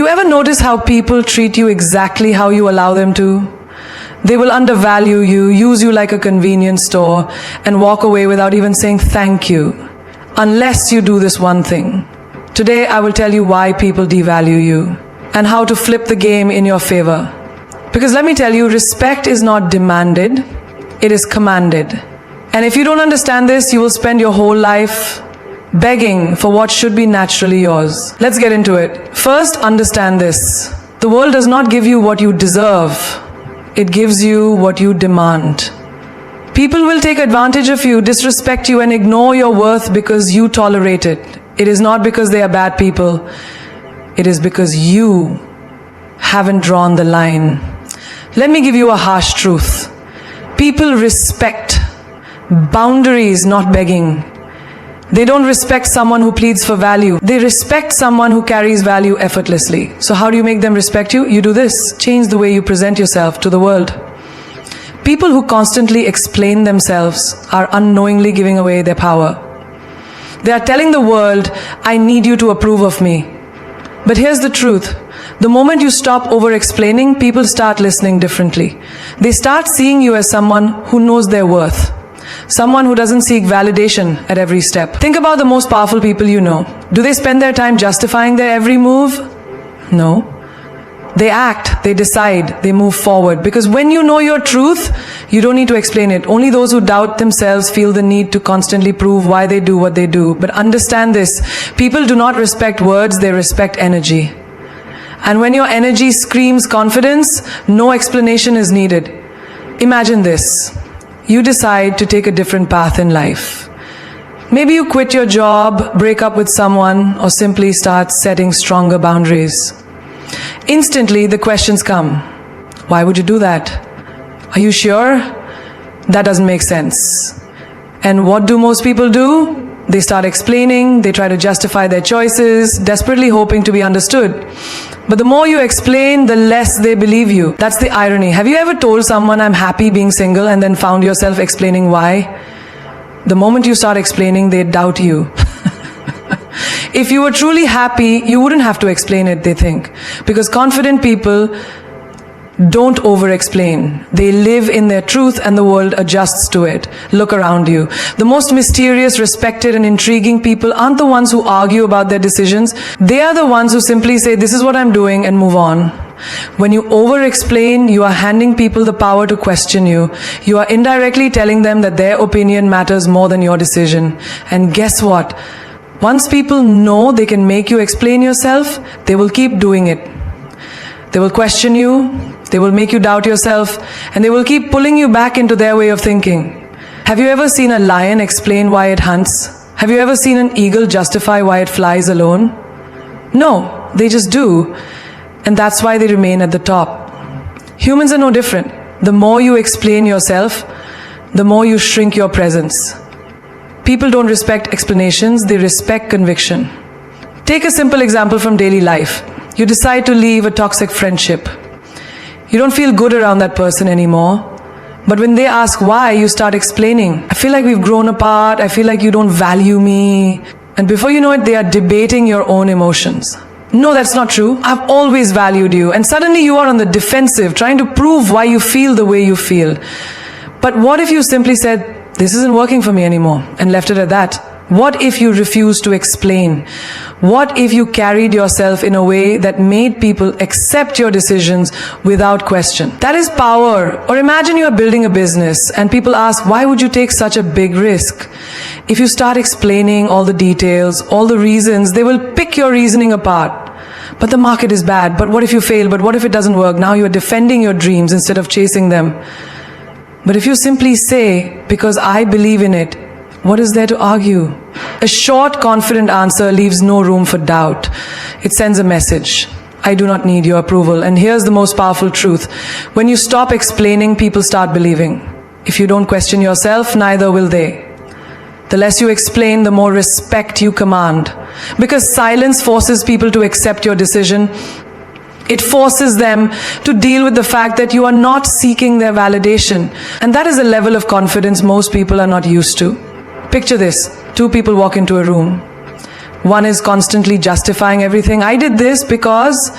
you ever notice how people treat you exactly how you allow them to? They will undervalue you, use you like a convenience store, and walk away without even saying thank you, unless you do this one thing. Today, I will tell you why people devalue you and how to flip the game in your favor. Because let me tell you, respect is not demanded, it is commanded. And if you don't understand this, you will spend your whole life begging for what should be naturally yours. Let's get into it. First, understand this. The world does not give you what you deserve. It gives you what you demand. People will take advantage of you, disrespect you, and ignore your worth because you tolerate it. It is not because they are bad people. It is because you haven't drawn the line. Let me give you a harsh truth. People respect boundaries, not begging. They don't respect someone who pleads for value. They respect someone who carries value effortlessly. So how do you make them respect you? You do this. Change the way you present yourself to the world. People who constantly explain themselves are unknowingly giving away their power. They are telling the world, I need you to approve of me. But here's the truth. The moment you stop over-explaining, people start listening differently. They start seeing you as someone who knows their worth. Someone who doesn't seek validation at every step. Think about the most powerful people you know. Do they spend their time justifying their every move? No. They act, they decide, they move forward. Because when you know your truth, you don't need to explain it. Only those who doubt themselves feel the need to constantly prove why they do what they do. But understand this, people do not respect words, they respect energy. And when your energy screams confidence, no explanation is needed. Imagine this. You decide to take a different path in life. Maybe you quit your job, break up with someone, or simply start setting stronger boundaries. Instantly, the questions come. Why would you do that? Are you sure? That doesn't make sense. And what do most people do? They start explaining, they try to justify their choices, desperately hoping to be understood. But the more you explain, the less they believe you. That's the irony. Have you ever told someone, I'm happy being single, and then found yourself explaining why? The moment you start explaining, they doubt you. If you were truly happy, you wouldn't have to explain it, they think. Because confident people don't over-explain. They live in their truth and the world adjusts to it. Look around you. The most mysterious, respected and intriguing people aren't the ones who argue about their decisions. They are the ones who simply say, this is what I'm doing, and move on. When you over-explain, you are handing people the power to question you. You are indirectly telling them that their opinion matters more than your decision. And guess what? Once people know they can make you explain yourself, they will keep doing it. They will question you, they will make you doubt yourself, and they will keep pulling you back into their way of thinking. Have you ever seen a lion explain why it hunts? Have you ever seen an eagle justify why it flies alone? No, they just do. And that's why they remain at the top. Humans are no different. The more you explain yourself, the more you shrink your presence. People don't respect explanations, they respect conviction. Take a simple example from daily life. You decide to leave a toxic friendship. You don't feel good around that person anymore. But when they ask why, you start explaining. I feel like we've grown apart. I feel like you don't value me. And before you know it, they are debating your own emotions. No, that's not true. I've always valued you. And suddenly you are on the defensive, trying to prove why you feel the way you feel. But what if you simply said, this isn't working for me anymore, and left it at that? What if you refused to explain? What if you carried yourself in a way that made people accept your decisions without question? That is power. Or imagine you are building a business and people ask, why would you take such a big risk? If you start explaining all the details, all the reasons, they will pick your reasoning apart. But the market is bad. But what if you fail? But what if it doesn't work? Now you are defending your dreams instead of chasing them. But if you simply say, because I believe in it, what is there to argue? A short, confident answer leaves no room for doubt. It sends a message. I do not need your approval. And here's the most powerful truth. When you stop explaining, people start believing. If you don't question yourself, neither will they. The less you explain, the more respect you command. Because silence forces people to accept your decision. It forces them to deal with the fact that you are not seeking their validation. And that is a level of confidence most people are not used to. Picture this. Two people walk into a room. One is constantly justifying everything. I did this because,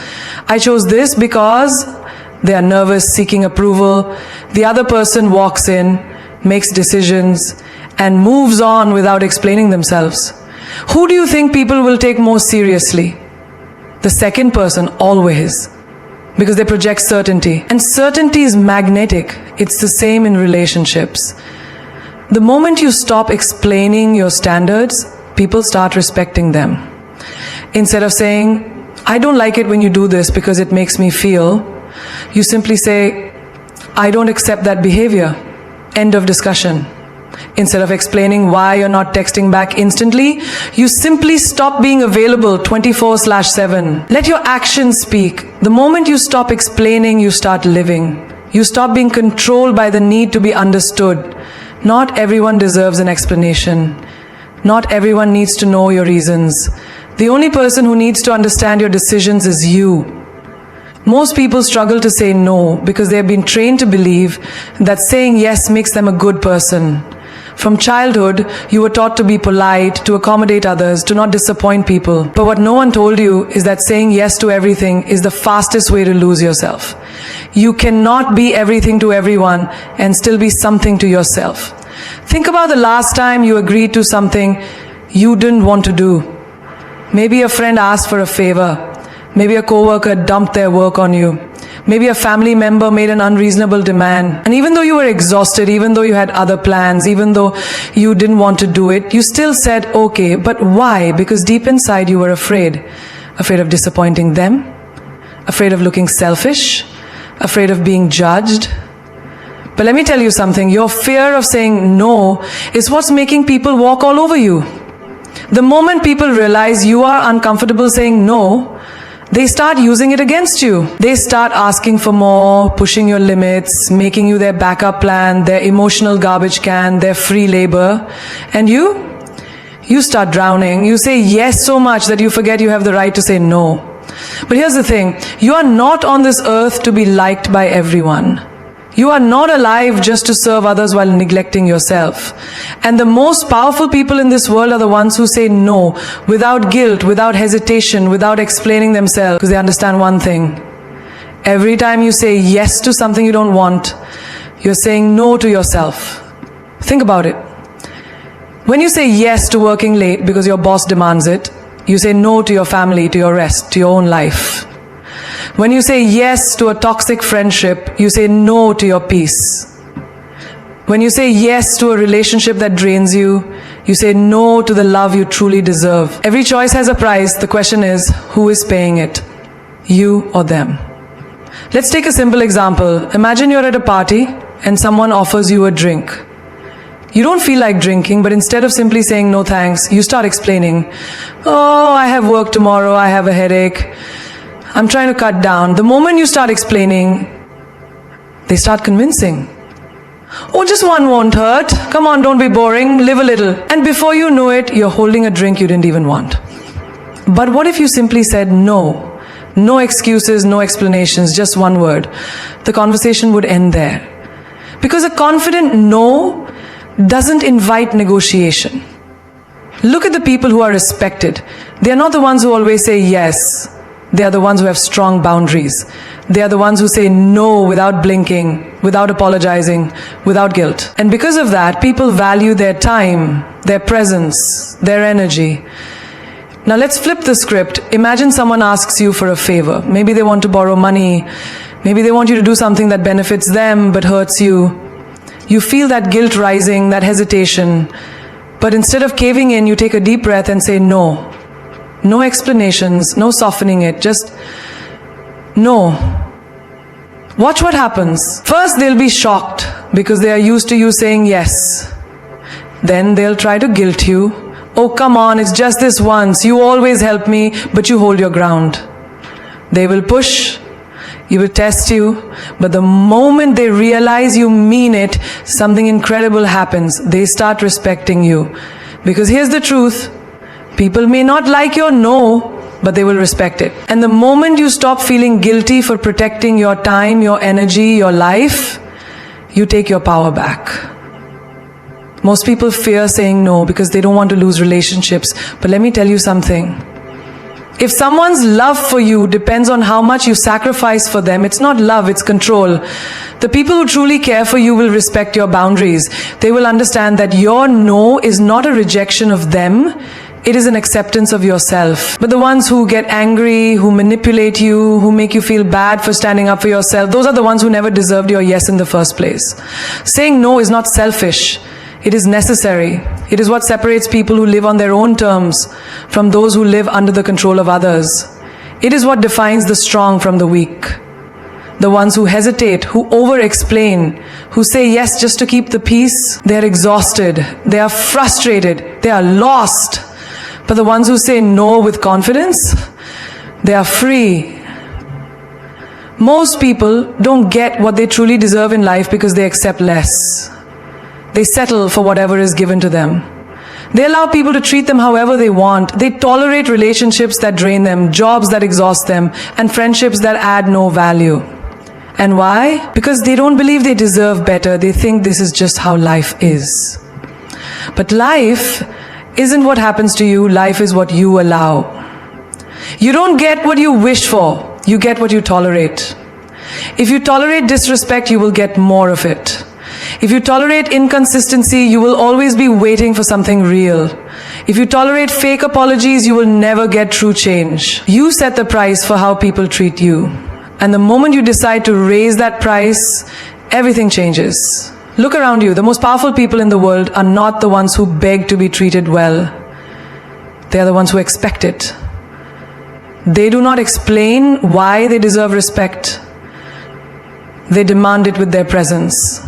I chose this because. They are nervous, seeking approval. The other person walks in, makes decisions, and moves on without explaining themselves. Who do you think people will take more seriously? The second person, always. Because they project certainty. And certainty is magnetic. It's the same in relationships. The moment you stop explaining your standards, people start respecting them. Instead of saying, I don't like it when you do this because it makes me feel, you simply say, I don't accept that behavior. End of discussion. Instead of explaining why you're not texting back instantly, you simply stop being available 24/7. Let your actions speak. The moment you stop explaining, you start living. You stop being controlled by the need to be understood. Not everyone deserves an explanation. Not everyone needs to know your reasons. The only person who needs to understand your decisions is you. Most people struggle to say no because they have been trained to believe that saying yes makes them a good person. From childhood, you were taught to be polite, to accommodate others, to not disappoint people. But what no one told you is that saying yes to everything is the fastest way to lose yourself. You cannot be everything to everyone and still be something to yourself. Think about the last time you agreed to something you didn't want to do. Maybe a friend asked for a favor. Maybe a coworker dumped their work on you. Maybe a family member made an unreasonable demand. And even though you were exhausted, even though you had other plans, even though you didn't want to do it, you still said, okay, but why? Because deep inside you were afraid. Afraid of disappointing them. Afraid of looking selfish. Afraid of being judged. But let me tell you something. Your fear of saying no is what's making people walk all over you. The moment people realize you are uncomfortable saying no, they start using it against you. They start asking for more, pushing your limits, making you their backup plan, their emotional garbage can, their free labor. And you start drowning. You say yes so much that you forget you have the right to say no. But here's the thing. You are not on this earth to be liked by everyone. You are not alive just to serve others while neglecting yourself. And the most powerful people in this world are the ones who say no, without guilt, without hesitation, without explaining themselves, because they understand one thing. Every time you say yes to something you don't want, you're saying no to yourself. Think about it. When you say yes to working late because your boss demands it, you say no to your family, to your rest, to your own life. When you say yes to a toxic friendship, you say no to your peace. When you say yes to a relationship that drains you, you say no to the love you truly deserve. Every choice has a price. The question is, who is paying it? You or them? Let's take a simple example. Imagine you're at a party and someone offers you a drink. You don't feel like drinking, but instead of simply saying no thanks, you start explaining, oh, I have work tomorrow, I have a headache, I'm trying to cut down. The moment you start explaining, they start convincing. Oh, just one won't hurt. Come on, don't be boring. Live a little. And before you know it, you're holding a drink you didn't even want. But what if you simply said no? No excuses, no explanations, just one word. The conversation would end there. Because a confident no doesn't invite negotiation. Look at the people who are respected. They are not the ones who always say yes. They are the ones who have strong boundaries. They are the ones who say no without blinking, without apologizing, without guilt. And because of that, people value their time, their presence, their energy. Now let's flip the script. Imagine someone asks you for a favor. Maybe they want to borrow money. Maybe they want you to do something that benefits them but hurts you. You feel that guilt rising, that hesitation. But instead of caving in, you take a deep breath and say no. No explanations, no softening it, just no. Watch what happens. First, they'll be shocked because they are used to you saying yes. Then they'll try to guilt you. Oh, come on, it's just this once. You always help me, but you hold your ground. They will push. You will test you. But the moment they realize you mean it, something incredible happens. They start respecting you. Because here's the truth. People may not like your no, but they will respect it. And the moment you stop feeling guilty for protecting your time, your energy, your life, you take your power back. Most people fear saying no because they don't want to lose relationships. But let me tell you something. If someone's love for you depends on how much you sacrifice for them, it's not love, it's control. The people who truly care for you will respect your boundaries. They will understand that your no is not a rejection of them, it is an acceptance of yourself. But the ones who get angry, who manipulate you, who make you feel bad for standing up for yourself, those are the ones who never deserved your yes in the first place. Saying no is not selfish. It is necessary. It is what separates people who live on their own terms from those who live under the control of others. It is what defines the strong from the weak. The ones who hesitate, who over-explain, who say yes just to keep the peace, they are exhausted, they are frustrated, they are lost. But the ones who say no with confidence, they are free. Most people don't get what they truly deserve in life because they accept less. They settle for whatever is given to them. They allow people to treat them however they want. They tolerate relationships that drain them, jobs that exhaust them, and friendships that add no value. And why? Because they don't believe they deserve better. They think this is just how life is. But life isn't what happens to you. Life is what you allow. You don't get what you wish for. You get what you tolerate. If you tolerate disrespect, you will get more of it. If you tolerate inconsistency, you will always be waiting for something real. If you tolerate fake apologies, you will never get true change. You set the price for how people treat you. And the moment you decide to raise that price, everything changes. Look around you. The most powerful people in the world are not the ones who beg to be treated well. They are the ones who expect it. They do not explain why they deserve respect. They demand it with their presence.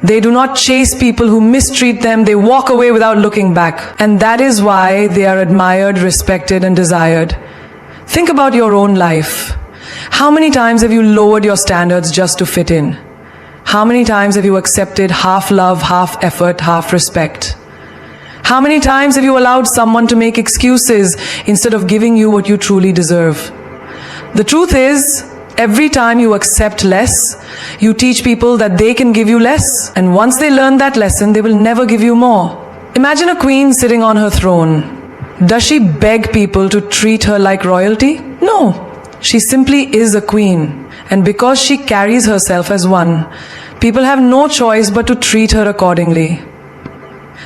They do not chase people who mistreat them. They walk away without looking back. And that is why they are admired, respected, and desired. Think about your own life. How many times have you lowered your standards just to fit in? How many times have you accepted half love, half effort, half respect? How many times have you allowed someone to make excuses instead of giving you what you truly deserve? The truth is, every time you accept less, you teach people that they can give you less. And once they learn that lesson, they will never give you more. Imagine a queen sitting on her throne. Does she beg people to treat her like royalty? No. She simply is a queen. And because she carries herself as one, people have no choice but to treat her accordingly.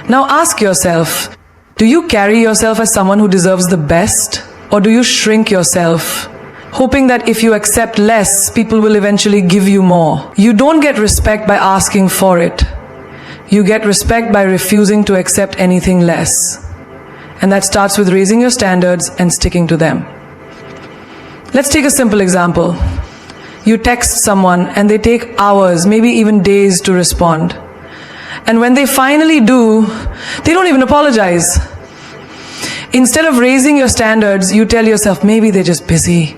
Now ask yourself, do you carry yourself as someone who deserves the best? Or do you shrink yourself, hoping that if you accept less, people will eventually give you more? You don't get respect by asking for it. You get respect by refusing to accept anything less. And that starts with raising your standards and sticking to them. Let's take a simple example. You text someone and they take hours, maybe even days to respond. And when they finally do, they don't even apologize. Instead of raising your standards, you tell yourself, maybe they're just busy.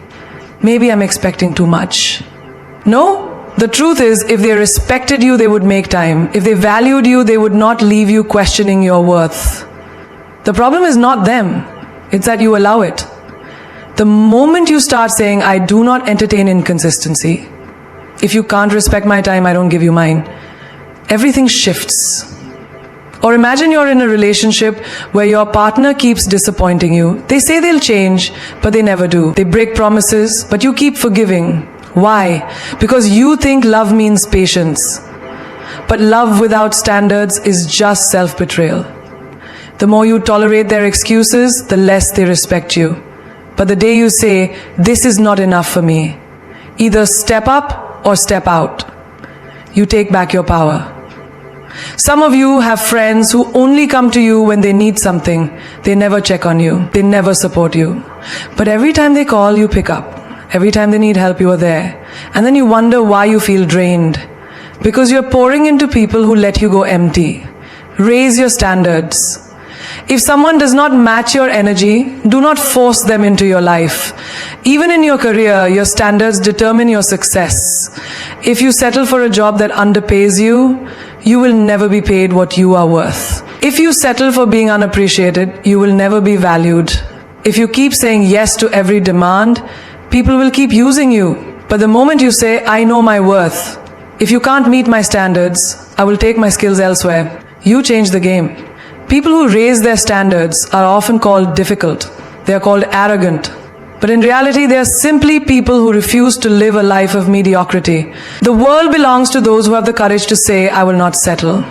Maybe I'm expecting too much. No, the truth is, if they respected you, they would make time. If they valued you, they would not leave you questioning your worth. The problem is not them, it's that you allow it. The moment you start saying, I do not entertain inconsistency, if you can't respect my time, I don't give you mine, everything shifts. Or imagine you're in a relationship where your partner keeps disappointing you. They say they'll change, but they never do. They break promises, but you keep forgiving. Why? Because you think love means patience. But love without standards is just self-betrayal. The more you tolerate their excuses, the less they respect you. But the day you say, this is not enough for me, either step up or step out, you take back your power. Some of you have friends who only come to you when they need something. They never check on you. They never support you. But every time they call, you pick up. Every time they need help, you are there. And then you wonder why you feel drained. Because you're pouring into people who let you go empty. Raise your standards. If someone does not match your energy, do not force them into your life. Even in your career, your standards determine your success. If you settle for a job that underpays you, you will never be paid what you are worth. If you settle for being unappreciated, you will never be valued. If you keep saying yes to every demand, people will keep using you. But the moment you say, I know my worth, if you can't meet my standards, I will take my skills elsewhere. You change the game. People who raise their standards are often called difficult. They are called arrogant. But in reality, they are simply people who refuse to live a life of mediocrity. The world belongs to those who have the courage to say, I will not settle.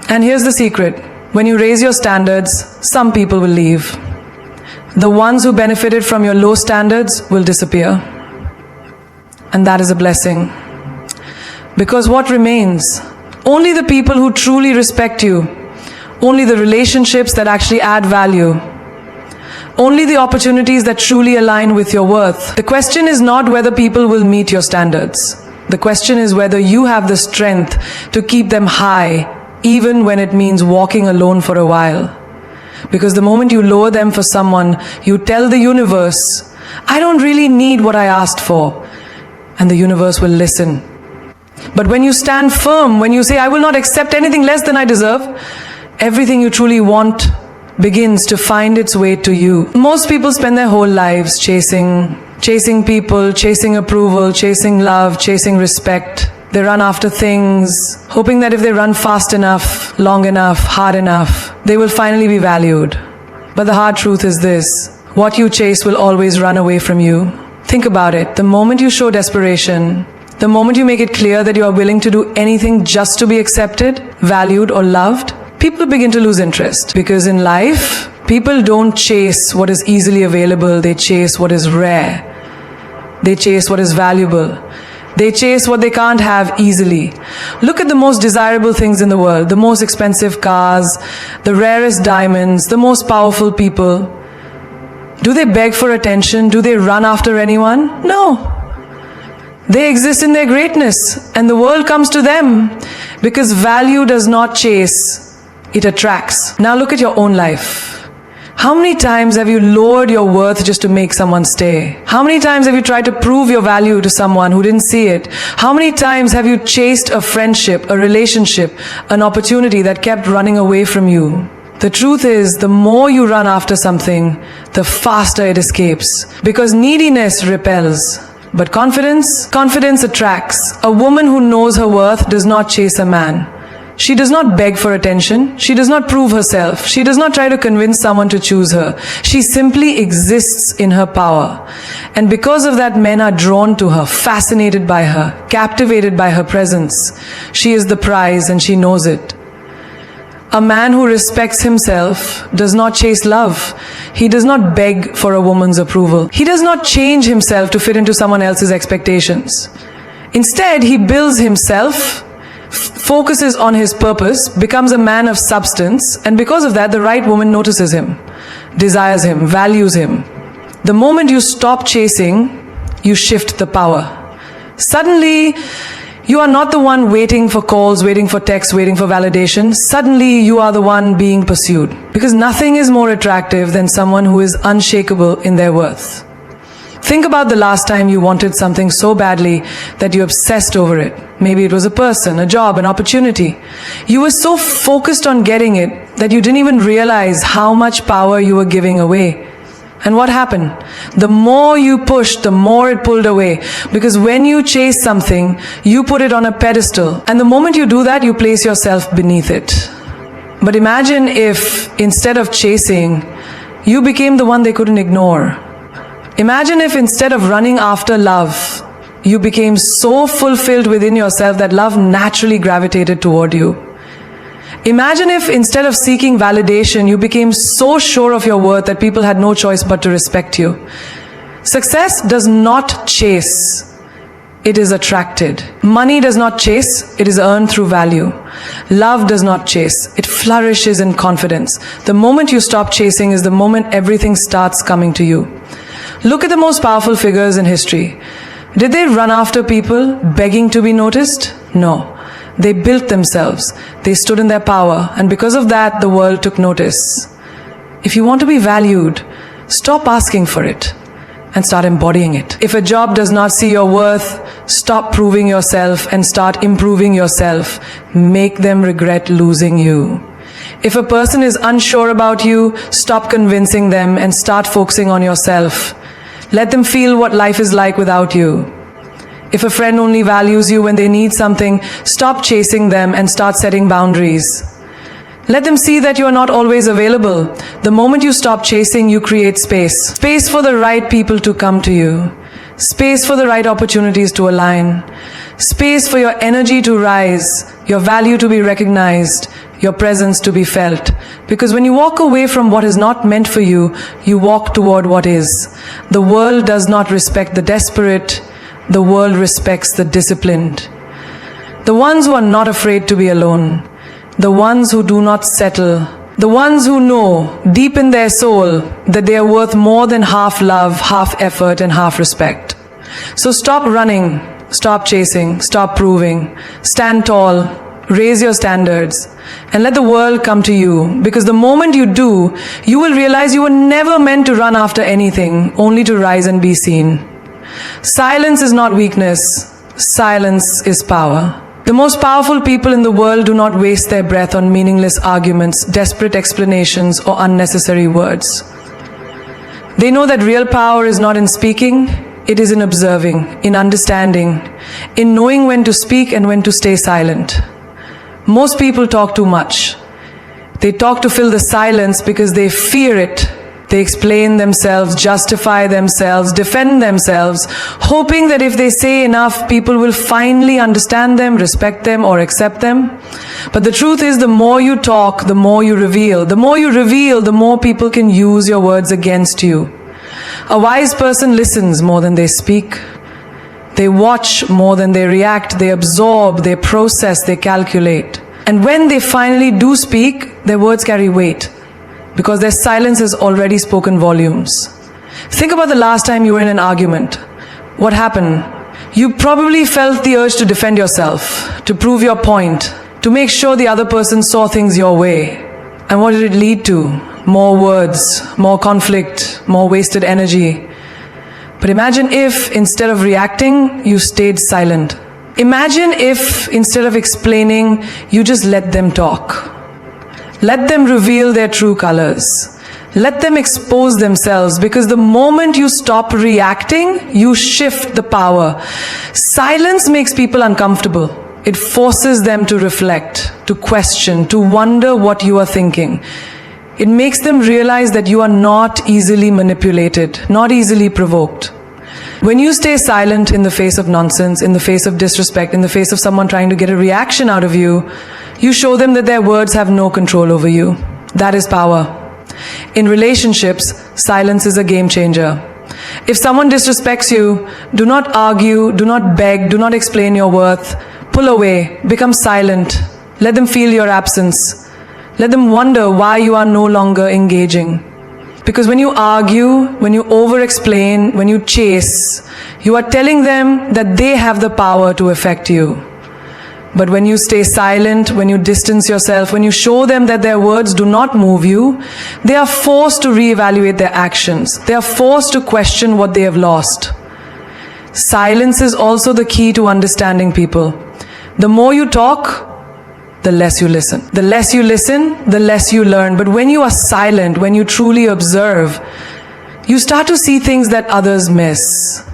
And here's the secret. When you raise your standards, some people will leave. The ones who benefited from your low standards will disappear. And that is a blessing. Because what remains? Only the people who truly respect you. Only the relationships that actually add value. Only the opportunities that truly align with your worth. The question is not whether people will meet your standards. The question is whether you have the strength to keep them high, even when it means walking alone for a while. Because the moment you lower them for someone, you tell the universe, I don't really need what I asked for. And the universe will listen. But when you stand firm, when you say, I will not accept anything less than I deserve, everything you truly want begins to find its way to you. Most people spend their whole lives chasing people, chasing approval, chasing love, chasing respect. They run after things, hoping that if they run fast enough, long enough, hard enough, they will finally be valued. But the hard truth is this: what you chase will always run away from you. Think about it. The moment you show desperation, the moment you make it clear that you are willing to do anything just to be accepted, valued, or loved, people begin to lose interest. Because in life, people don't chase what is easily available, they chase what is rare. They chase what is valuable. They chase what they can't have easily. Look at the most desirable things in the world, the most expensive cars, the rarest diamonds, the most powerful people. Do they beg for attention? Do they run after anyone? No. They exist in their greatness, and the world comes to them. Because value does not chase, it attracts. Now look at your own life. How many times have you lowered your worth just to make someone stay? How many times have you tried to prove your value to someone who didn't see it? How many times have you chased a friendship, a relationship, an opportunity that kept running away from you? The truth is, the more you run after something, the faster it escapes. Because neediness repels. But confidence attracts. A woman who knows her worth does not chase a man. She does not beg for attention. She does not prove herself. She does not try to convince someone to choose her. She simply exists in her power. And because of that, men are drawn to her, fascinated by her, captivated by her presence. She is the prize and she knows it. A man who respects himself does not chase love. He does not beg for a woman's approval. He does not change himself to fit into someone else's expectations. Instead, he builds himself, focuses on his purpose, becomes a man of substance, and because of that, the right woman notices him, desires him, values him. The moment you stop chasing, you shift the power. Suddenly, you are not the one waiting for calls, waiting for texts, waiting for validation. Suddenly, you are the one being pursued. Because nothing is more attractive than someone who is unshakable in their worth. Think about the last time you wanted something so badly that you obsessed over it. Maybe it was a person, a job, an opportunity. You were so focused on getting it that you didn't even realize how much power you were giving away. And what happened? The more you pushed, the more it pulled away. Because when you chase something, you put it on a pedestal. And the moment you do that, you place yourself beneath it. But imagine if, instead of chasing, you became the one they couldn't ignore. Imagine if instead of running after love, you became so fulfilled within yourself that love naturally gravitated toward you. Imagine if instead of seeking validation, you became so sure of your worth that people had no choice but to respect you. Success does not chase, it is attracted. Money does not chase, it is earned through value. Love does not chase, it flourishes in confidence. The moment you stop chasing is the moment everything starts coming to you. Look at the most powerful figures in history. Did they run after people, begging to be noticed? No. They built themselves. They stood in their power. And because of that, the world took notice. If you want to be valued, stop asking for it and start embodying it. If a job does not see your worth, stop proving yourself and start improving yourself. Make them regret losing you. If a person is unsure about you, stop convincing them and start focusing on yourself. Let them feel what life is like without you. If a friend only values you when they need something, stop chasing them and start setting boundaries. Let them see that you are not always available. The moment you stop chasing, you create space. Space for the right people to come to you. Space for the right opportunities to align. Space for your energy to rise, your value to be recognized, your presence to be felt. Because when you walk away from what is not meant for you, you walk toward what is. The world does not respect the desperate. The world respects the disciplined. The ones who are not afraid to be alone. The ones who do not settle. The ones who know deep in their soul that they are worth more than half love, half effort, and half respect. So stop running, stop chasing, stop proving. Stand tall, raise your standards, and let the world come to you. Because the moment you do, you will realize you were never meant to run after anything, only to rise and be seen. Silence is not weakness. Silence is power. The most powerful people in the world do not waste their breath on meaningless arguments, desperate explanations, or unnecessary words. They know that real power is not in speaking, it is in observing, in understanding, in knowing when to speak and when to stay silent. Most people talk too much. They talk to fill the silence because they fear it. They explain themselves, justify themselves, defend themselves, hoping that if they say enough, people will finally understand them, respect them, or accept them. But the truth is, the more you talk, the more you reveal. The more you reveal, the more people can use your words against you. A wise person listens more than they speak. They watch more than they react. They absorb, they process, they calculate. And when they finally do speak, their words carry weight, because their silence has already spoken volumes. Think about the last time you were in an argument. What happened? You probably felt the urge to defend yourself, to prove your point, to make sure the other person saw things your way. And what did it lead to? More words, more conflict, more wasted energy. But imagine if, instead of reacting, you stayed silent. Imagine if, instead of explaining, you just let them talk. Let them reveal their true colors. Let them expose themselves, because the moment you stop reacting, you shift the power. Silence makes people uncomfortable. It forces them to reflect, to question, to wonder what you are thinking. It makes them realize that you are not easily manipulated, not easily provoked. When you stay silent in the face of nonsense, in the face of disrespect, in the face of someone trying to get a reaction out of you, you show them that their words have no control over you. That is power. In relationships, silence is a game changer. If someone disrespects you, do not argue, do not beg, do not explain your worth. Pull away, become silent. Let them feel your absence. Let them wonder why you are no longer engaging. Because when you argue, when you over-explain, when you chase, you are telling them that they have the power to affect you. But when you stay silent, when you distance yourself, when you show them that their words do not move you, they are forced to reevaluate their actions. They are forced to question what they have lost. Silence is also the key to understanding people. The more you talk, the less you listen. The less you listen, the less you learn. But when you are silent, when you truly observe, you start to see things that others miss.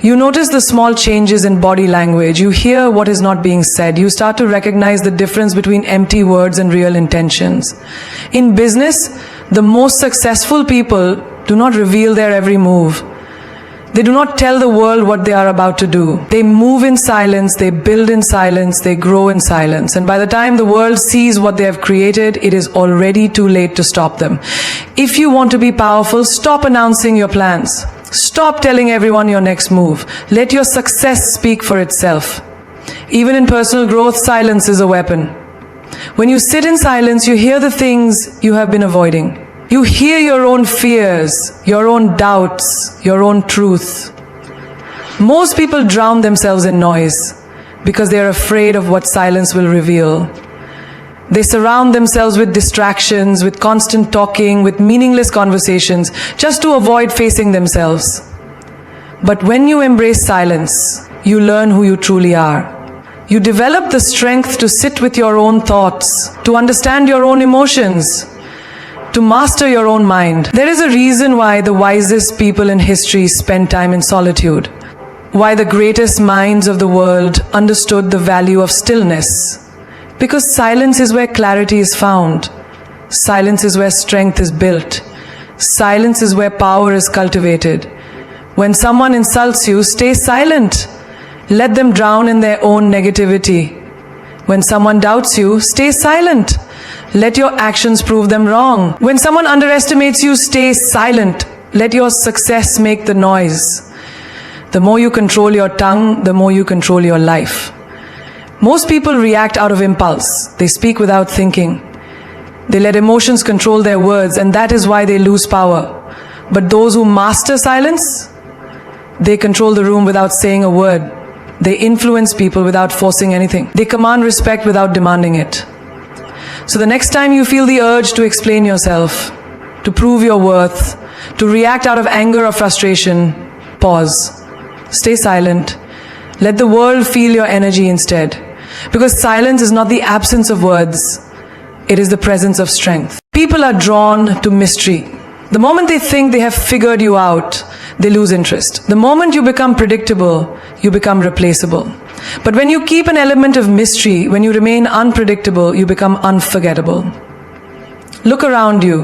You notice the small changes in body language. You hear what is not being said. You start to recognize the difference between empty words and real intentions. In business, the most successful people do not reveal their every move. They do not tell the world what they are about to do. They move in silence, they build in silence, they grow in silence. And by the time the world sees what they have created, it is already too late to stop them. If you want to be powerful, stop announcing your plans. Stop telling everyone your next move. Let your success speak for itself. Even in personal growth, silence is a weapon. When you sit in silence, you hear the things you have been avoiding. You hear your own fears, your own doubts, your own truth. Most people drown themselves in noise because they are afraid of what silence will reveal. They surround themselves with distractions, with constant talking, with meaningless conversations, just to avoid facing themselves. But when you embrace silence, you learn who you truly are. You develop the strength to sit with your own thoughts, to understand your own emotions, to master your own mind. There is a reason why the wisest people in history spent time in solitude, why the greatest minds of the world understood the value of stillness. Because silence is where clarity is found. Silence is where strength is built. Silence is where power is cultivated. When someone insults you, stay silent. Let them drown in their own negativity. When someone doubts you, stay silent. Let your actions prove them wrong. When someone underestimates you, stay silent. Let your success make the noise. The more you control your tongue, the more you control your life. Most people react out of impulse. They speak without thinking. They let emotions control their words, and that is why they lose power. But those who master silence, they control the room without saying a word. They influence people without forcing anything. They command respect without demanding it. So the next time you feel the urge to explain yourself, to prove your worth, to react out of anger or frustration, pause. Stay silent. Let the world feel your energy instead. Because silence is not the absence of words. It is the presence of strength. People are drawn to mystery. The moment they think they have figured you out, they lose interest. The moment you become predictable, you become replaceable. But when you keep an element of mystery, when you remain unpredictable, you become unforgettable. Look around you.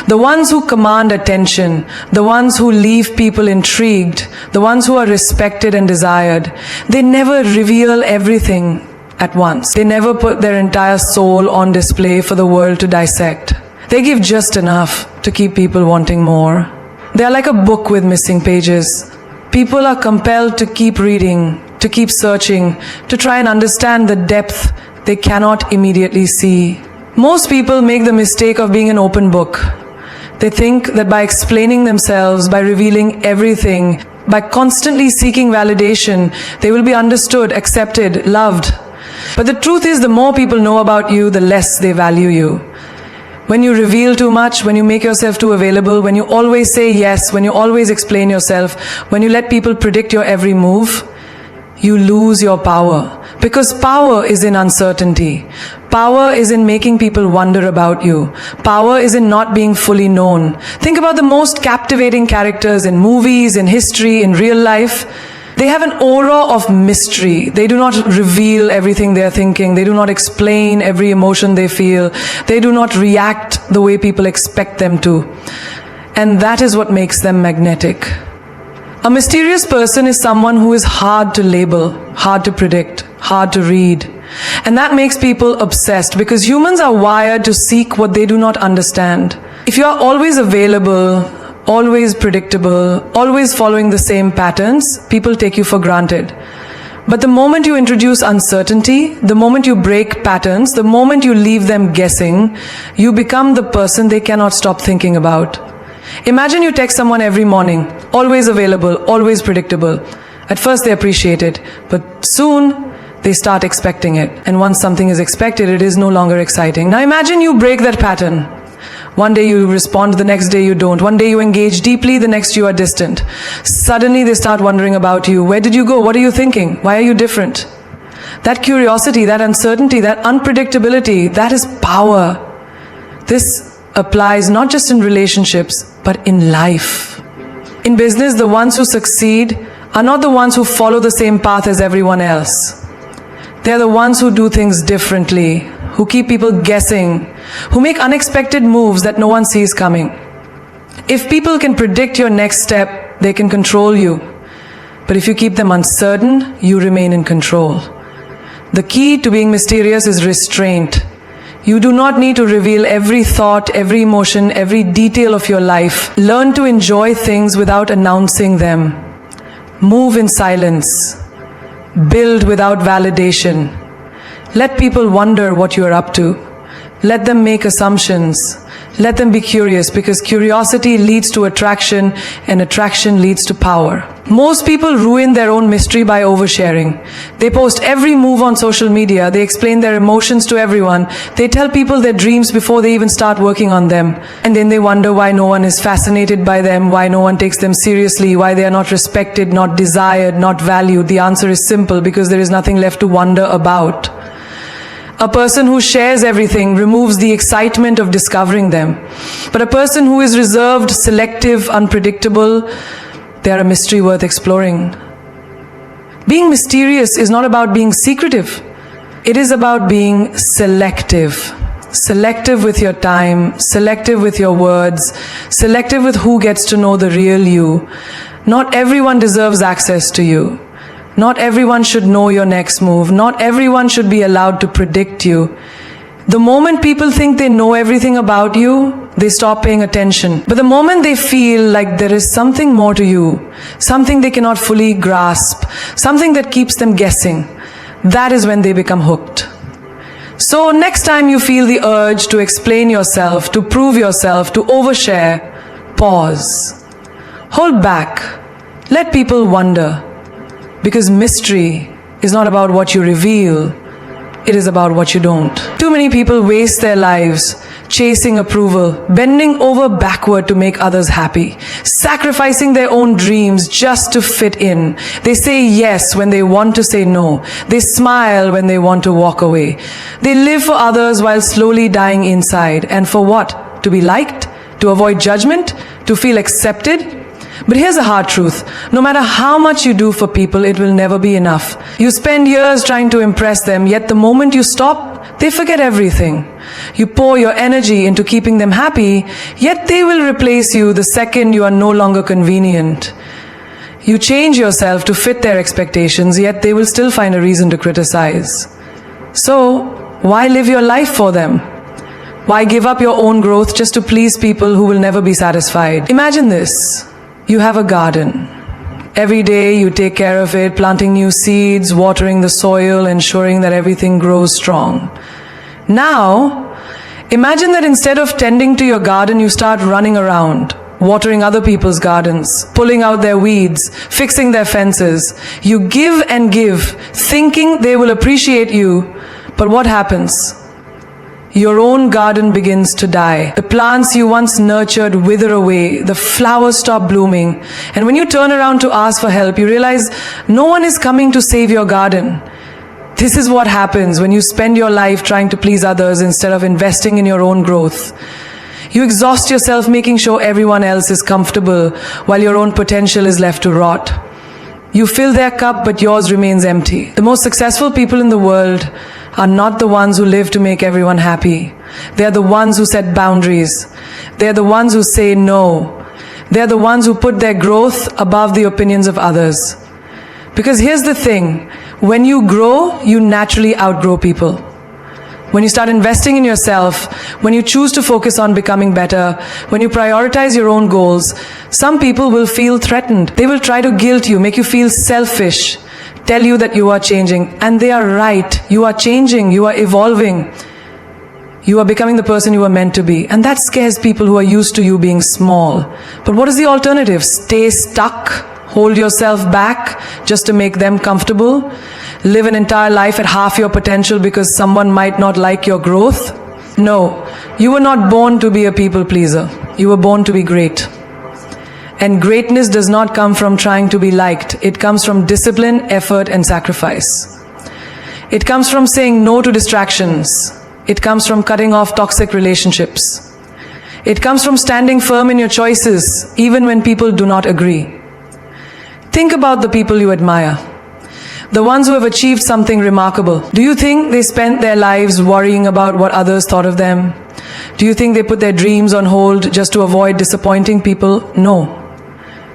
The ones who command attention, the ones who leave people intrigued, the ones who are respected and desired, they never reveal everything at once. They never put their entire soul on display for the world to dissect. They give just enough to keep people wanting more. They are like a book with missing pages. People are compelled to keep reading, to keep searching, to try and understand the depth they cannot immediately see. Most people make the mistake of being an open book. They think that by explaining themselves, by revealing everything, by constantly seeking validation, they will be understood, accepted, loved. But the truth is, the more people know about you, the less they value you. When you reveal too much, when you make yourself too available, when you always say yes, when you always explain yourself, when you let people predict your every move, you lose your power. Because power is in uncertainty. Power is in making people wonder about you. Power is in not being fully known. Think about the most captivating characters in movies, in history, in real life. They have an aura of mystery. They do not reveal everything they are thinking. They do not explain every emotion they feel. They do not react the way people expect them to. And that is what makes them magnetic. A mysterious person is someone who is hard to label, hard to predict, hard to read. And that makes people obsessed because humans are wired to seek what they do not understand. If you are always available, always predictable, always following the same patterns, people take you for granted. But the moment you introduce uncertainty, the moment you break patterns, the moment you leave them guessing, you become the person they cannot stop thinking about. Imagine you text someone every morning, always available, always predictable. At first they appreciate it, but soon they start expecting it. And once something is expected, it is no longer exciting. Now imagine you break that pattern. One day you respond, the next day you don't. One day you engage deeply, the next you are distant. Suddenly they start wondering about you. Where did you go? What are you thinking? Why are you different? That curiosity, that uncertainty, that unpredictability, that is power. This applies not just in relationships, but in life. In business, the ones who succeed are not the ones who follow the same path as everyone else. They are the ones who do things differently, who keep people guessing, who make unexpected moves that no one sees coming. If people can predict your next step, they can control you. But if you keep them uncertain, you remain in control. The key to being mysterious is restraint. You do not need to reveal every thought, every emotion, every detail of your life. Learn to enjoy things without announcing them. Move in silence. Build without validation. Let people wonder what you are up to. Let them make assumptions. Let them be curious, because curiosity leads to attraction and attraction leads to power. Most people ruin their own mystery by oversharing. They post every move on social media. They explain their emotions to everyone. They tell people their dreams before they even start working on them. And then they wonder why no one is fascinated by them, why no one takes them seriously, why they are not respected, not desired, not valued. The answer is simple: because there is nothing left to wonder about. A person who shares everything removes the excitement of discovering them. But a person who is reserved, selective, unpredictable, they are a mystery worth exploring. Being mysterious is not about being secretive. It is about being selective. Selective with your time, selective with your words, selective with who gets to know the real you. Not everyone deserves access to you. Not everyone should know your next move. Not everyone should be allowed to predict you. The moment people think they know everything about you, they stop paying attention. But the moment they feel like there is something more to you, something they cannot fully grasp, something that keeps them guessing, that is when they become hooked. So next time you feel the urge to explain yourself, to prove yourself, to overshare, pause. Hold back. Let people wonder. Because mystery is not about what you reveal, it is about what you don't. Too many people waste their lives chasing approval, bending over backward to make others happy, sacrificing their own dreams just to fit in. They say yes when they want to say no. They smile when they want to walk away. They live for others while slowly dying inside. And for what? To be liked? To avoid judgment? To feel accepted? But here's a hard truth. No matter how much you do for people, it will never be enough. You spend years trying to impress them, yet the moment you stop, they forget everything. You pour your energy into keeping them happy, yet they will replace you the second you are no longer convenient. You change yourself to fit their expectations, yet they will still find a reason to criticize. So, why live your life for them? Why give up your own growth just to please people who will never be satisfied? Imagine this. You have a garden. Every day you take care of it, planting new seeds, watering the soil, ensuring that everything grows strong. Now, imagine that instead of tending to your garden, you start running around, watering other people's gardens, pulling out their weeds, fixing their fences. You give and give, thinking they will appreciate you, but what happens? Your own garden begins to die. The plants you once nurtured wither away. The flowers stop blooming. And when you turn around to ask for help, you realize no one is coming to save your garden. This is what happens when you spend your life trying to please others instead of investing in your own growth. You exhaust yourself making sure everyone else is comfortable while your own potential is left to rot. You fill their cup, but yours remains empty. The most successful people in the world are not the ones who live to make everyone happy. They are the ones who set boundaries. They are the ones who say no. They are the ones who put their growth above the opinions of others. Because here's the thing, when you grow, you naturally outgrow people. When you start investing in yourself, when you choose to focus on becoming better, when you prioritize your own goals, some people will feel threatened. They will try to guilt you, make you feel selfish, tell you that you are changing. And they are right. You are changing. You are evolving. You are becoming the person you are meant to be. And that scares people who are used to you being small. But what is the alternative? Stay stuck? Hold yourself back just to make them comfortable? Live an entire life at half your potential because someone might not like your growth? No. You were not born to be a people pleaser. You were born to be great. And greatness does not come from trying to be liked. It comes from discipline, effort, and sacrifice. It comes from saying no to distractions. It comes from cutting off toxic relationships. It comes from standing firm in your choices, even when people do not agree. Think about the people you admire. The ones who have achieved something remarkable. Do you think they spent their lives worrying about what others thought of them? Do you think they put their dreams on hold just to avoid disappointing people? No.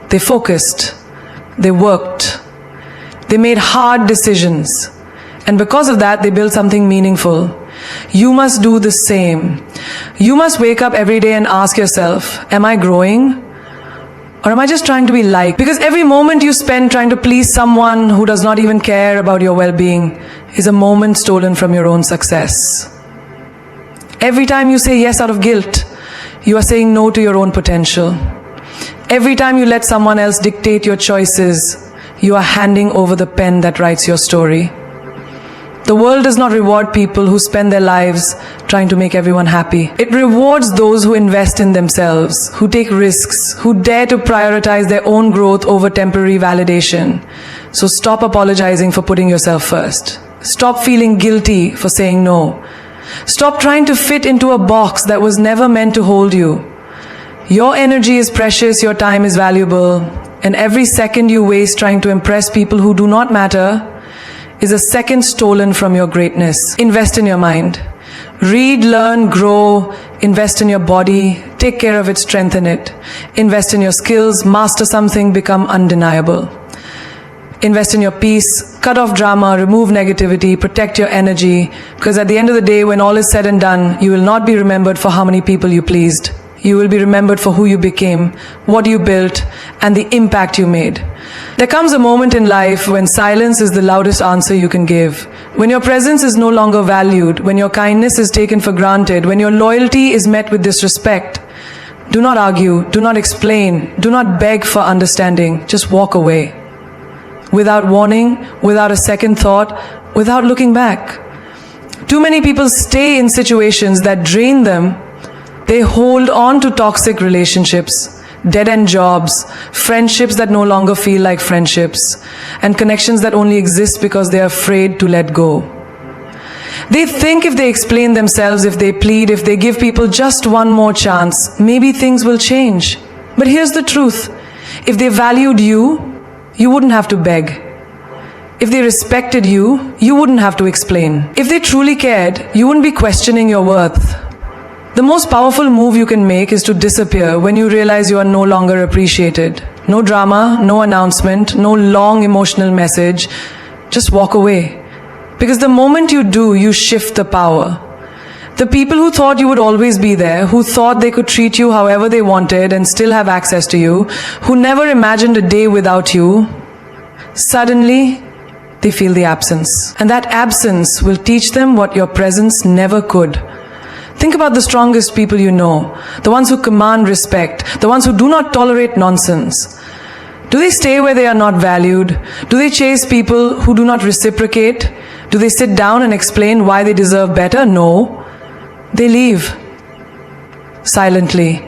They focused, they worked, they made hard decisions, and because of that, they built something meaningful. You must do the same. You must wake up every day and ask yourself, am I growing? Or am I just trying to be liked? Because every moment you spend trying to please someone who does not even care about your well-being is a moment stolen from your own success. Every time you say yes out of guilt, you are saying no to your own potential. Every time you let someone else dictate your choices, you are handing over the pen that writes your story. The world does not reward people who spend their lives trying to make everyone happy. It rewards those who invest in themselves, who take risks, who dare to prioritize their own growth over temporary validation. So stop apologizing for putting yourself first. Stop feeling guilty for saying no. Stop trying to fit into a box that was never meant to hold you. Your energy is precious, your time is valuable, and every second you waste trying to impress people who do not matter is a second stolen from your greatness. Invest in your mind. Read, learn, grow, invest in your body, take care of it, strengthen it. Invest in your skills, master something, become undeniable. Invest in your peace, cut off drama, remove negativity, protect your energy, because at the end of the day, when all is said and done, you will not be remembered for how many people you pleased. You will be remembered for who you became, what you built, and the impact you made. There comes a moment in life when silence is the loudest answer you can give. When your presence is no longer valued, when your kindness is taken for granted, when your loyalty is met with disrespect. Do not argue, do not explain, do not beg for understanding, just walk away. Without warning, without a second thought, without looking back. Too many people stay in situations that drain them. They hold on to toxic relationships, dead-end jobs, friendships that no longer feel like friendships, and connections that only exist because they are afraid to let go. They think if they explain themselves, if they plead, if they give people just one more chance, maybe things will change. But here's the truth. If they valued you, you wouldn't have to beg. If they respected you, you wouldn't have to explain. If they truly cared, you wouldn't be questioning your worth. The most powerful move you can make is to disappear when you realize you are no longer appreciated. No drama, no announcement, no long emotional message. Just walk away. Because the moment you do, you shift the power. The people who thought you would always be there, who thought they could treat you however they wanted and still have access to you, who never imagined a day without you, suddenly they feel the absence. And that absence will teach them what your presence never could. Think about the strongest people you know, the ones who command respect, the ones who do not tolerate nonsense. Do they stay where they are not valued? Do they chase people who do not reciprocate? Do they sit down and explain why they deserve better? No. They leave. Silently,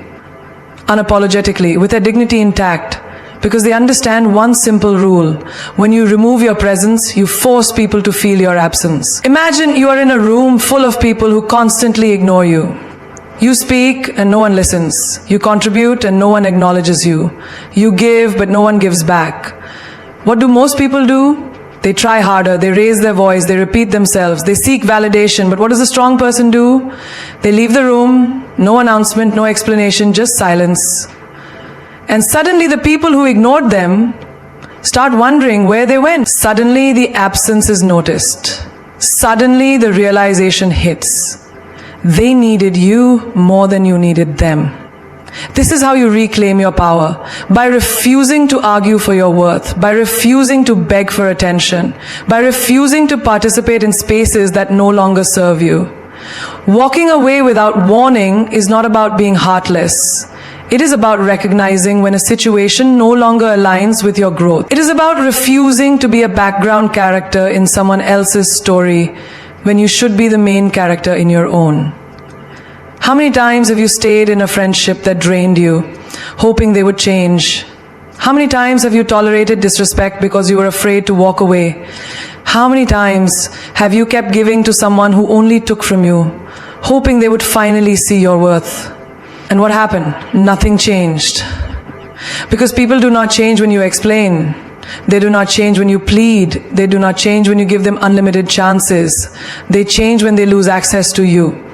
unapologetically, with their dignity intact. Because they understand one simple rule. When you remove your presence, you force people to feel your absence. Imagine you are in a room full of people who constantly ignore you. You speak and no one listens. You contribute and no one acknowledges you. You give but no one gives back. What do most people do? They try harder, they raise their voice, they repeat themselves, they seek validation. But what does a strong person do? They leave the room, no announcement, no explanation, just silence. And suddenly the people who ignored them start wondering where they went. Suddenly the absence is noticed. Suddenly the realization hits. They needed you more than you needed them. This is how you reclaim your power. By refusing to argue for your worth. By refusing to beg for attention. By refusing to participate in spaces that no longer serve you. Walking away without warning is not about being heartless. It is about recognizing when a situation no longer aligns with your growth. It is about refusing to be a background character in someone else's story when you should be the main character in your own. How many times have you stayed in a friendship that drained you, hoping they would change? How many times have you tolerated disrespect because you were afraid to walk away? How many times have you kept giving to someone who only took from you, hoping they would finally see your worth? And what happened? Nothing changed. Because people do not change when you explain. They do not change when you plead. They do not change when you give them unlimited chances. They change when they lose access to you.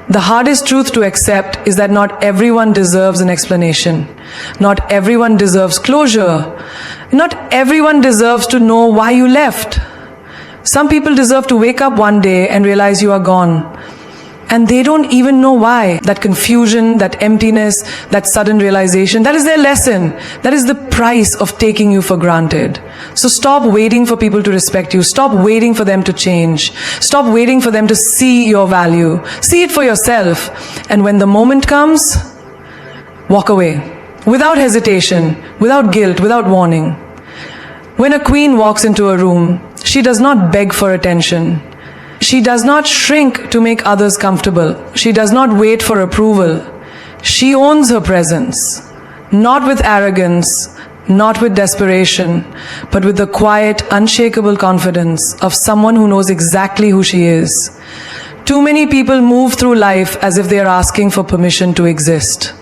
The hardest truth to accept is that not everyone deserves an explanation. Not everyone deserves closure. Not everyone deserves to know why you left. Some people deserve to wake up one day and realize you are gone. And they don't even know why. That confusion, that emptiness, that sudden realization, that is their lesson. That is the price of taking you for granted. So stop waiting for people to respect you. Stop waiting for them to change. Stop waiting for them to see your value. See it for yourself. And when the moment comes, walk away. Without hesitation, without guilt, without warning. When a queen walks into a room, she does not beg for attention. She does not shrink to make others comfortable. She does not wait for approval. She owns her presence, not with arrogance, not with desperation, but with the quiet, unshakable confidence of someone who knows exactly who she is. Too many people move through life as if they are asking for permission to exist.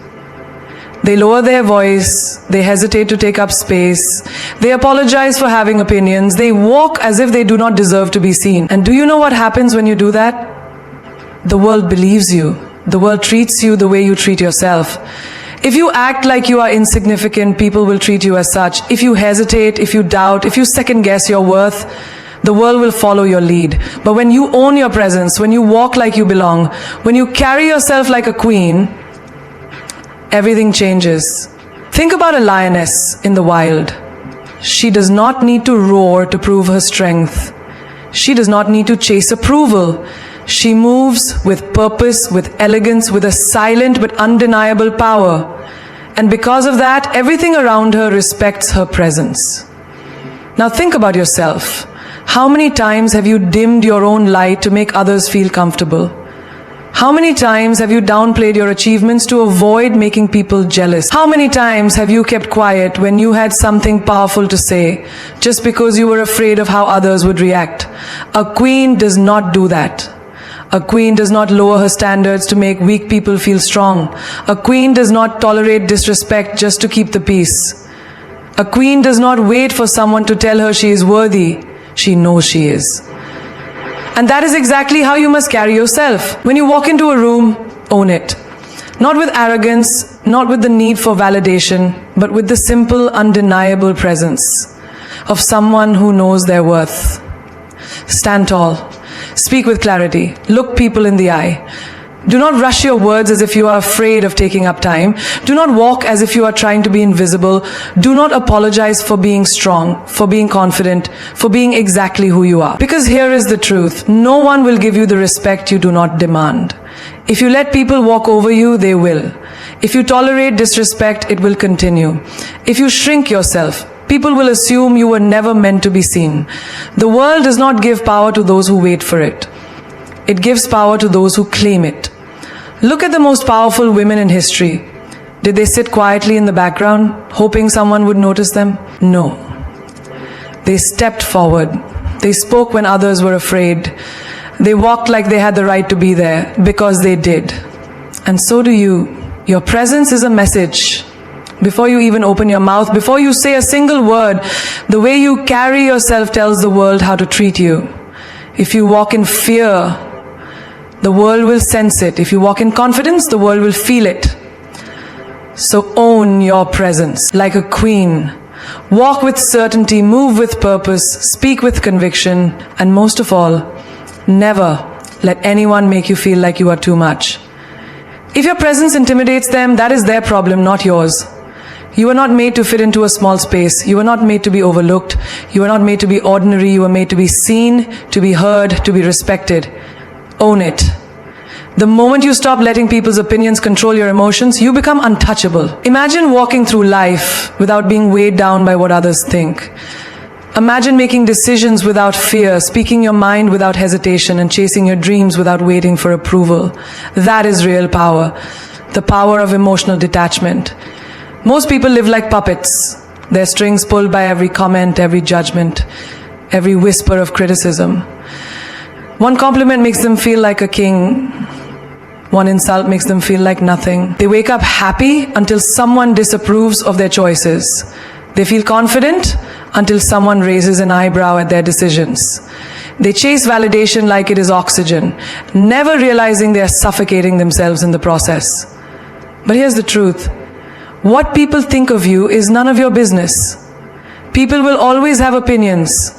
They lower their voice, they hesitate to take up space, they apologize for having opinions, they walk as if they do not deserve to be seen. And do you know what happens when you do that? The world believes you. The world treats you the way you treat yourself. If you act like you are insignificant, people will treat you as such. If you hesitate, if you doubt, if you second guess your worth, the world will follow your lead. But when you own your presence, when you walk like you belong, when you carry yourself like a queen, everything changes. Think about a lioness in the wild. She does not need to roar to prove her strength. She does not need to chase approval. She moves with purpose, with elegance, with a silent but undeniable power. And because of that, everything around her respects her presence. Now think about yourself. How many times have you dimmed your own light to make others feel comfortable? How many times have you downplayed your achievements to avoid making people jealous? How many times have you kept quiet when you had something powerful to say, just because you were afraid of how others would react? A queen does not do that. A queen does not lower her standards to make weak people feel strong. A queen does not tolerate disrespect just to keep the peace. A queen does not wait for someone to tell her she is worthy. She knows she is. And that is exactly how you must carry yourself. When you walk into a room, own it. Not with arrogance, not with the need for validation, but with the simple, undeniable presence of someone who knows their worth. Stand tall. Speak with clarity. Look people in the eye. Do not rush your words as if you are afraid of taking up time. Do not walk as if you are trying to be invisible. Do not apologize for being strong, for being confident, for being exactly who you are. Because here is the truth. No one will give you the respect you do not demand. If you let people walk over you, they will. If you tolerate disrespect, it will continue. If you shrink yourself, people will assume you were never meant to be seen. The world does not give power to those who wait for it. It gives power to those who claim it. Look at the most powerful women in history. Did they sit quietly in the background, hoping someone would notice them? No. They stepped forward. They spoke when others were afraid. They walked like they had the right to be there, because they did. And so do you. Your presence is a message. Before you even open your mouth, before you say a single word, the way you carry yourself tells the world how to treat you. If you walk in fear, the world will sense it. If you walk in confidence, the world will feel it. So own your presence like a queen. Walk with certainty, move with purpose, speak with conviction, and most of all, never let anyone make you feel like you are too much. If your presence intimidates them, that is their problem, not yours. You were not made to fit into a small space. You were not made to be overlooked. You were not made to be ordinary. You were made to be seen, to be heard, to be respected. Own it. The moment you stop letting people's opinions control your emotions, you become untouchable. Imagine walking through life without being weighed down by what others think. Imagine making decisions without fear, speaking your mind without hesitation, and chasing your dreams without waiting for approval. That is real power. The power of emotional detachment. Most people live like puppets. Their strings pulled by every comment, every judgment, every whisper of criticism. One compliment makes them feel like a king. One insult makes them feel like nothing. They wake up happy until someone disapproves of their choices. They feel confident until someone raises an eyebrow at their decisions. They chase validation like it is oxygen, never realizing they are suffocating themselves in the process. But here's the truth. What people think of you is none of your business. People will always have opinions.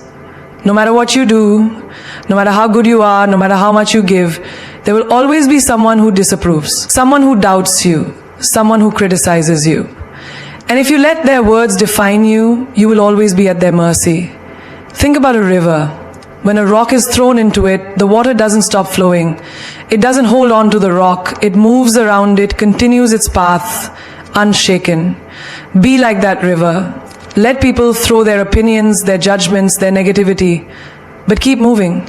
No matter what you do, no matter how good you are, no matter how much you give, there will always be someone who disapproves, someone who doubts you, someone who criticizes you. And if you let their words define you, you will always be at their mercy. Think about a river. When a rock is thrown into it, the water doesn't stop flowing. It doesn't hold on to the rock. It moves around it, continues its path, unshaken. Be like that river. Let people throw their opinions, their judgments, their negativity, but keep moving.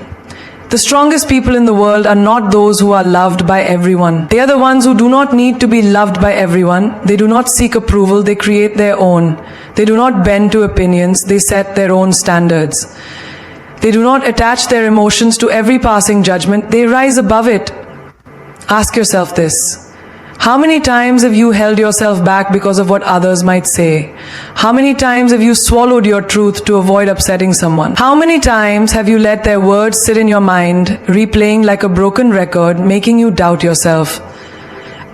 The strongest people in the world are not those who are loved by everyone. They are the ones who do not need to be loved by everyone. They do not seek approval, they create their own. They do not bend to opinions, they set their own standards. They do not attach their emotions to every passing judgment, they rise above it. Ask yourself this. How many times have you held yourself back because of what others might say? How many times have you swallowed your truth to avoid upsetting someone? How many times have you let their words sit in your mind, replaying like a broken record, making you doubt yourself?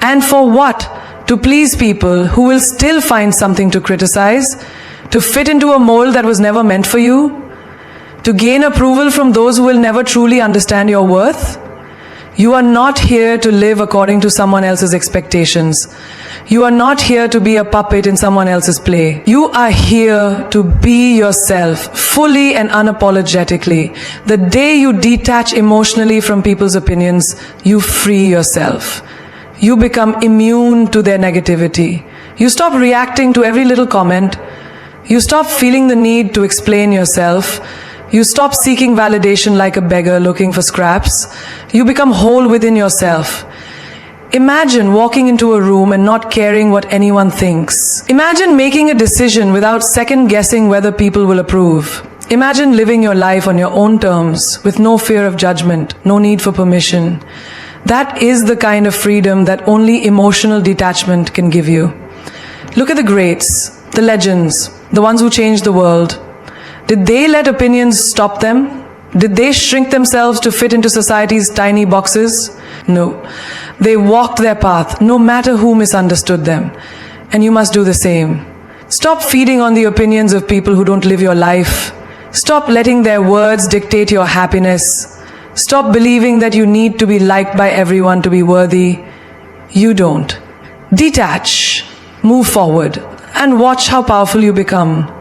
And for what? To please people who will still find something to criticize? To fit into a mold that was never meant for you? To gain approval from those who will never truly understand your worth? You are not here to live according to someone else's expectations. You are not here to be a puppet in someone else's play. You are here to be yourself, fully and unapologetically. The day you detach emotionally from people's opinions, you free yourself. You become immune to their negativity. You stop reacting to every little comment. You stop feeling the need to explain yourself. You stop seeking validation like a beggar looking for scraps. You become whole within yourself. Imagine walking into a room and not caring what anyone thinks. Imagine making a decision without second guessing whether people will approve. Imagine living your life on your own terms with no fear of judgment, no need for permission. That is the kind of freedom that only emotional detachment can give you. Look at the greats, the legends, the ones who changed the world. Did they let opinions stop them? Did they shrink themselves to fit into society's tiny boxes? No. They walked their path, no matter who misunderstood them. And you must do the same. Stop feeding on the opinions of people who don't live your life. Stop letting their words dictate your happiness. Stop believing that you need to be liked by everyone to be worthy. You don't. Detach. Move forward. And watch how powerful you become.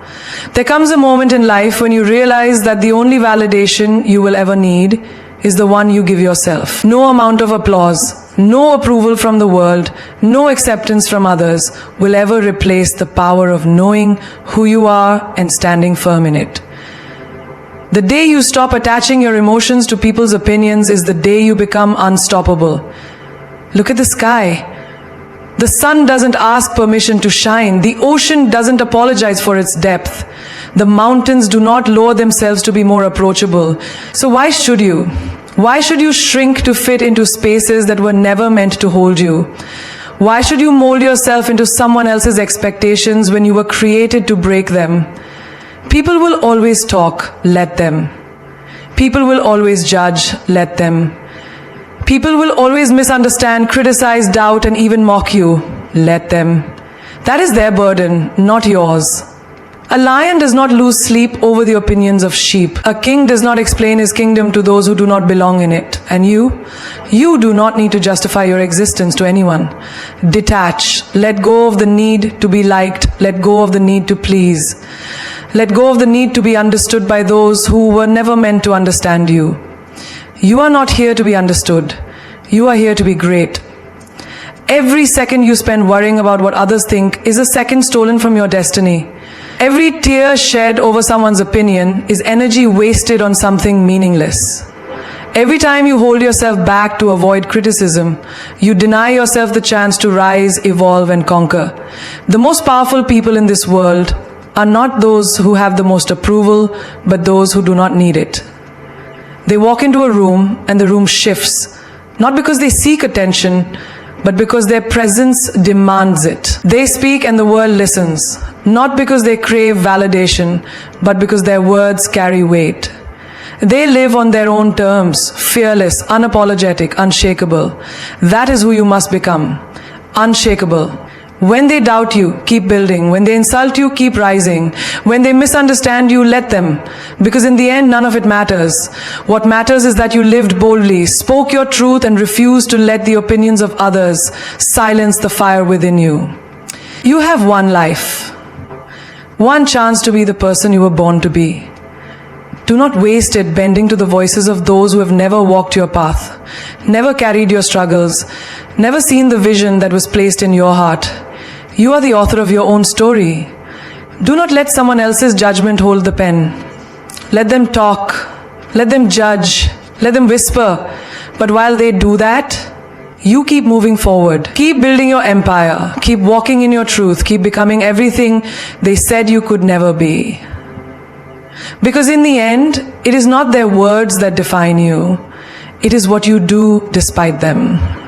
There comes a moment in life when you realize that the only validation you will ever need is the one you give yourself. No amount of applause, no approval from the world, no acceptance from others will ever replace the power of knowing who you are and standing firm in it. The day you stop attaching your emotions to people's opinions is the day you become unstoppable. Look at the sky. The sun doesn't ask permission to shine. The ocean doesn't apologize for its depth. The mountains do not lower themselves to be more approachable. So why should you? Why should you shrink to fit into spaces that were never meant to hold you? Why should you mold yourself into someone else's expectations when you were created to break them? People will always talk, let them. People will always judge, let them. People will always misunderstand, criticize, doubt, and even mock you. Let them. That is their burden, not yours. A lion does not lose sleep over the opinions of sheep. A king does not explain his kingdom to those who do not belong in it. And you do not need to justify your existence to anyone. Detach. Let go of the need to be liked. Let go of the need to please. Let go of the need to be understood by those who were never meant to understand you. You are not here to be understood. You are here to be great. Every second you spend worrying about what others think is a second stolen from your destiny. Every tear shed over someone's opinion is energy wasted on something meaningless. Every time you hold yourself back to avoid criticism, you deny yourself the chance to rise, evolve, and conquer. The most powerful people in this world are not those who have the most approval, but those who do not need it. They walk into a room and the room shifts, not because they seek attention, but because their presence demands it. They speak and the world listens, not because they crave validation, but because their words carry weight. They live on their own terms, fearless, unapologetic, unshakable. That is who you must become, unshakable. When they doubt you, keep building. When they insult you, keep rising. When they misunderstand you, let them. Because in the end, none of it matters. What matters is that you lived boldly, spoke your truth, and refused to let the opinions of others silence the fire within you. You have one life, one chance to be the person you were born to be. Do not waste it bending to the voices of those who have never walked your path, never carried your struggles, never seen the vision that was placed in your heart. You are the author of your own story. Do not let someone else's judgment hold the pen. Let them talk, let them judge, let them whisper. But while they do that, you keep moving forward. Keep building your empire. Keep walking in your truth. Keep becoming everything they said you could never be. Because in the end, it is not their words that define you. It is what you do despite them.